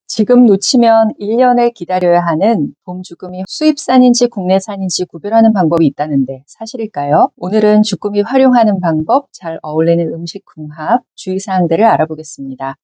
지금 놓치면 1년을 기다려야 하는 봄 주꾸미 수입산인지 국내산인지 구별하는 방법이 있다는데 사실일까요? 오늘은 주꾸미 활용하는 방법, 잘 어울리는 음식 궁합, 주의사항들을 알아보겠습니다.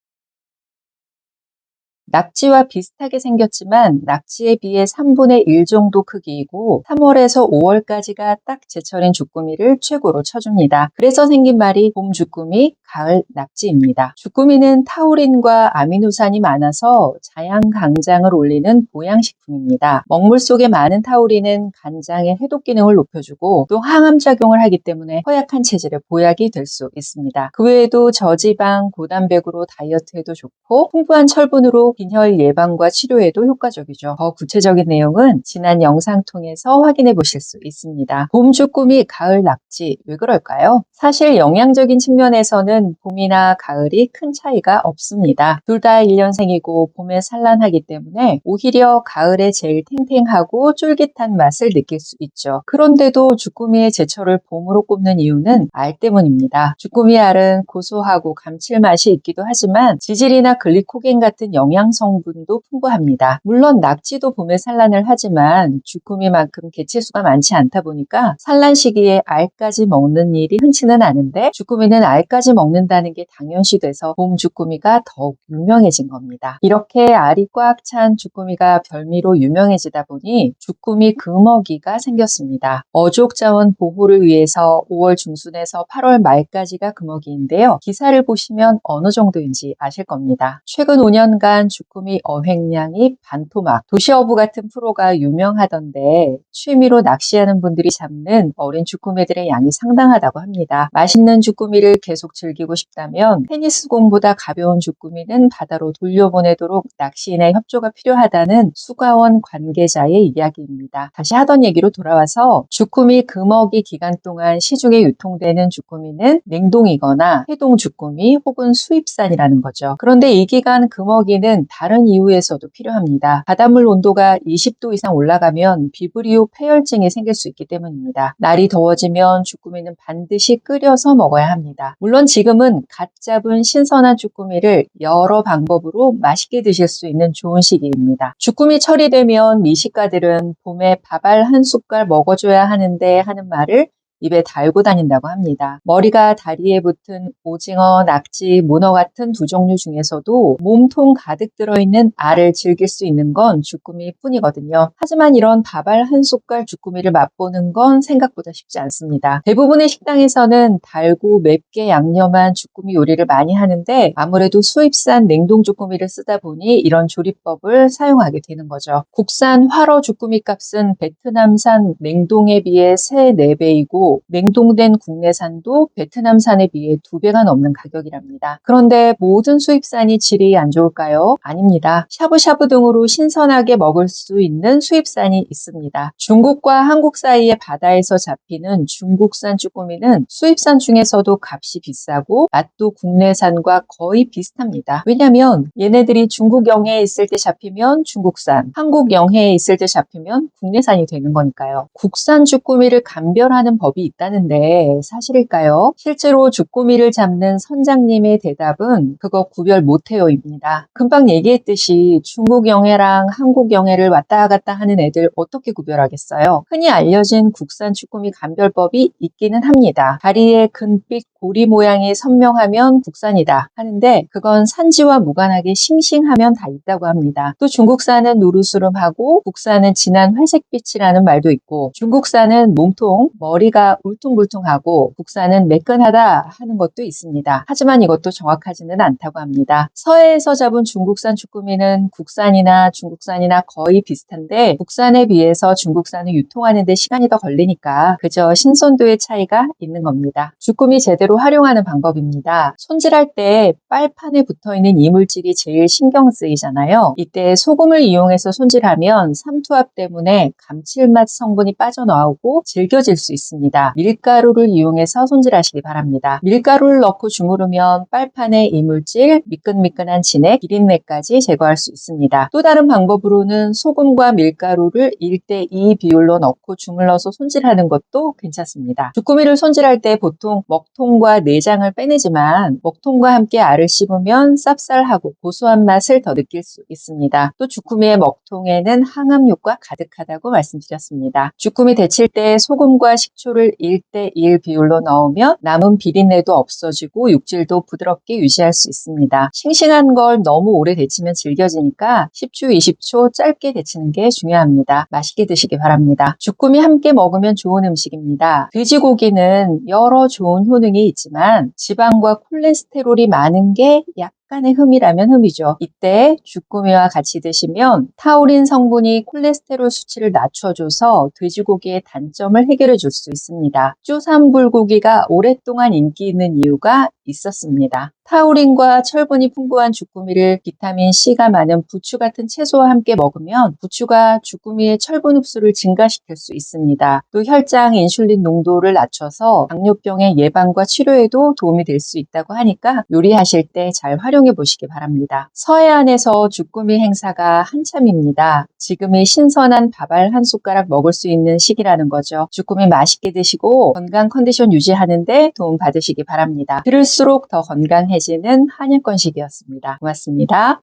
낙지와 비슷하게 생겼지만 낙지에 비해 3분의 1 정도 크기이고 3월에서 5월까지가 딱 제철인 주꾸미를 최고로 쳐줍니다. 그래서 생긴 말이 봄 주꾸미, 가을 낙지입니다. 주꾸미는 타우린과 아미노산이 많아서 자양 강장을 올리는 보양식품입니다. 먹물 속에 많은 타우린은 간장의 해독 기능을 높여주고 또 항암 작용을 하기 때문에 허약한 체질의 보약이 될 수 있습니다. 그 외에도 저지방, 고단백으로 다이어트에도 좋고 풍부한 철분으로 빈혈 예방과 치료에도 효과적이죠. 더 구체적인 내용은 지난 영상 통해서 확인해 보실 수 있습니다. 봄 주꾸미, 가을 낙지, 왜 그럴까요? 사실 영양적인 측면에서는 봄이나 가을이 큰 차이가 없습니다. 둘 다 1년생이고 봄에 산란하기 때문에 오히려 가을에 제일 탱탱하고 쫄깃한 맛을 느낄 수 있죠. 그런데도 주꾸미의 제철을 봄으로 꼽는 이유는 알 때문입니다. 주꾸미 알은 고소하고 감칠맛이 있기도 하지만 지질이나 글리코겐 같은 영양 성분도 풍부합니다. 물론 낙지도 봄에 산란을 하지만 주꾸미만큼 개체수가 많지 않다 보니까 산란 시기에 알까지 먹는 일이 흔치는 않은데 주꾸미는 알까지 먹는다는 게 당연시돼서 봄 주꾸미가 더욱 유명해진 겁니다. 이렇게 알이 꽉 찬 주꾸미가 별미로 유명해지다 보니 주꾸미 금어기가 생겼습니다. 어족 자원 보호를 위해서 5월 중순에서 8월 말까지가 금어기인데요. 기사를 보시면 어느 정도인지 아실 겁니다. 최근 5년간 주꾸미 어획량이 반토막, 도시어부 같은 프로가 유명하던데 취미로 낚시하는 분들이 잡는 어린 주꾸미들의 양이 상당하다고 합니다. 맛있는 주꾸미를 계속 즐기고 싶다면 테니스공보다 가벼운 주꾸미는 바다로 돌려보내도록 낚시인의 협조가 필요하다는 수가원 관계자의 이야기입니다. 다시 하던 얘기로 돌아와서 주꾸미 금어기 기간 동안 시중에 유통되는 주꾸미는 냉동이거나 해동 주꾸미 혹은 수입산이라는 거죠. 그런데 이 기간 금어기는 다른 이유에서도 필요합니다. 바닷물 온도가 20도 이상 올라가면 비브리오 폐혈증이 생길 수 있기 때문입니다. 날이 더워지면 주꾸미는 반드시 끓여서 먹어야 합니다. 물론 지금은 갓 잡은 신선한 주꾸미를 여러 방법으로 맛있게 드실 수 있는 좋은 시기입니다. 주꾸미 철이 되면 미식가들은 봄에 밥알 한 숟갈 먹어줘야 하는데 하는 말을 입에 달고 다닌다고 합니다. 머리가 다리에 붙은 오징어, 낙지, 문어 같은 두 종류 중에서도 몸통 가득 들어있는 알을 즐길 수 있는 건 주꾸미 뿐이거든요. 하지만 이런 밥알 한 숟갈 주꾸미를 맛보는 건 생각보다 쉽지 않습니다. 대부분의 식당에서는 달고 맵게 양념한 주꾸미 요리를 많이 하는데 아무래도 수입산 냉동 주꾸미를 쓰다 보니 이런 조리법을 사용하게 되는 거죠. 국산 활어 주꾸미 값은 베트남산 냉동에 비해 3, 4배이고 냉동된 국내산도 베트남산에 비해 2배가 넘는 가격이랍니다. 그런데 모든 수입산이 질이 안 좋을까요? 아닙니다. 샤브샤브 등으로 신선하게 먹을 수 있는 수입산이 있습니다. 중국과 한국 사이의 바다에서 잡히는 중국산 쭈꾸미는 수입산 중에서도 값이 비싸고 맛도 국내산과 거의 비슷합니다. 왜냐면 얘네들이 중국 영해에 있을 때 잡히면 중국산, 한국 영해에 있을 때 잡히면 국내산이 되는 거니까요. 국산 쭈꾸미를 감별하는 법이 있다는데 사실일까요? 실제로 주꾸미를 잡는 선장님의 대답은 그거 구별 못해요입니다. 금방 얘기했듯이 중국 영해랑 한국 영해를 왔다 갔다 하는 애들 어떻게 구별하겠어요? 흔히 알려진 국산 주꾸미 감별법이 있기는 합니다. 다리에 금빛 고리 모양이 선명하면 국산이다 하는데 그건 산지와 무관하게 싱싱하면 다 있다고 합니다. 또 중국산은 누르스름하고 국산은 진한 회색빛이라는 말도 있고 중국산은 몸통, 머리가 울퉁불퉁하고 국산은 매끈하다 하는 것도 있습니다. 하지만 이것도 정확하지는 않다고 합니다. 서해에서 잡은 중국산 주꾸미는 국산이나 중국산이나 거의 비슷한데 국산에 비해서 중국산은 유통하는 데 시간이 더 걸리니까 그저 신선도의 차이가 있는 겁니다. 주꾸미 제대로 활용하는 방법입니다. 손질할 때 빨판에 붙어있는 이물질이 제일 신경 쓰이잖아요. 이때 소금을 이용해서 손질하면 삼투압 때문에 감칠맛 성분이 빠져나오고 질겨질 수 있습니다. 밀가루를 이용해서 손질하시기 바랍니다. 밀가루를 넣고 주무르면 빨판의 이물질, 미끈미끈한 진액, 비린내까지 제거할 수 있습니다. 또 다른 방법으로는 소금과 밀가루를 1:2 비율로 넣고 주물러서 손질하는 것도 괜찮습니다. 주꾸미를 손질할 때 보통 먹통 먹통과 내장을 빼내지만 먹통과 함께 알을 씹으면 쌉쌀하고 고소한 맛을 더 느낄 수 있습니다. 또 주꾸미의 먹통에는 항암효과 가득하다고 말씀드렸습니다. 주꾸미 데칠 때 소금과 식초를 1:1 비율로 넣으면 남은 비린내도 없어지고 육질도 부드럽게 유지할 수 있습니다. 싱싱한 걸 너무 오래 데치면 질겨지니까 10초, 20초 짧게 데치는 게 중요합니다. 맛있게 드시기 바랍니다. 주꾸미 함께 먹으면 좋은 음식입니다. 돼지고기는 여러 좋은 효능이 있지만 지방과 콜레스테롤이 많은 게 약간의 흠이라면 흠이죠. 이때 주꾸미와 같이 드시면 타우린 성분이 콜레스테롤 수치를 낮춰줘서 돼지고기의 단점을 해결해 줄 수 있습니다. 쭈삼불고기가 오랫동안 인기 있는 이유가 있었습니다. 타우린과 철분이 풍부한 주꾸미를 비타민 C가 많은 부추 같은 채소와 함께 먹으면 부추가 주꾸미의 철분 흡수를 증가시킬 수 있습니다. 또 혈장 인슐린 농도를 낮춰서 당뇨병의 예방과 치료에도 도움이 될 수 있다고 하니까 요리하실 때 잘 활용해 보시기 바랍니다. 서해안에서 주꾸미 행사가 한참입니다. 지금이 신선한 밥알 한 숟가락 먹을 수 있는 시기라는 거죠. 주꾸미 맛있게 드시고 건강 컨디션 유지하는 데 도움 받으시기 바랍니다. 들을수록 더 건강해지는 한약권식이었습니다. 고맙습니다.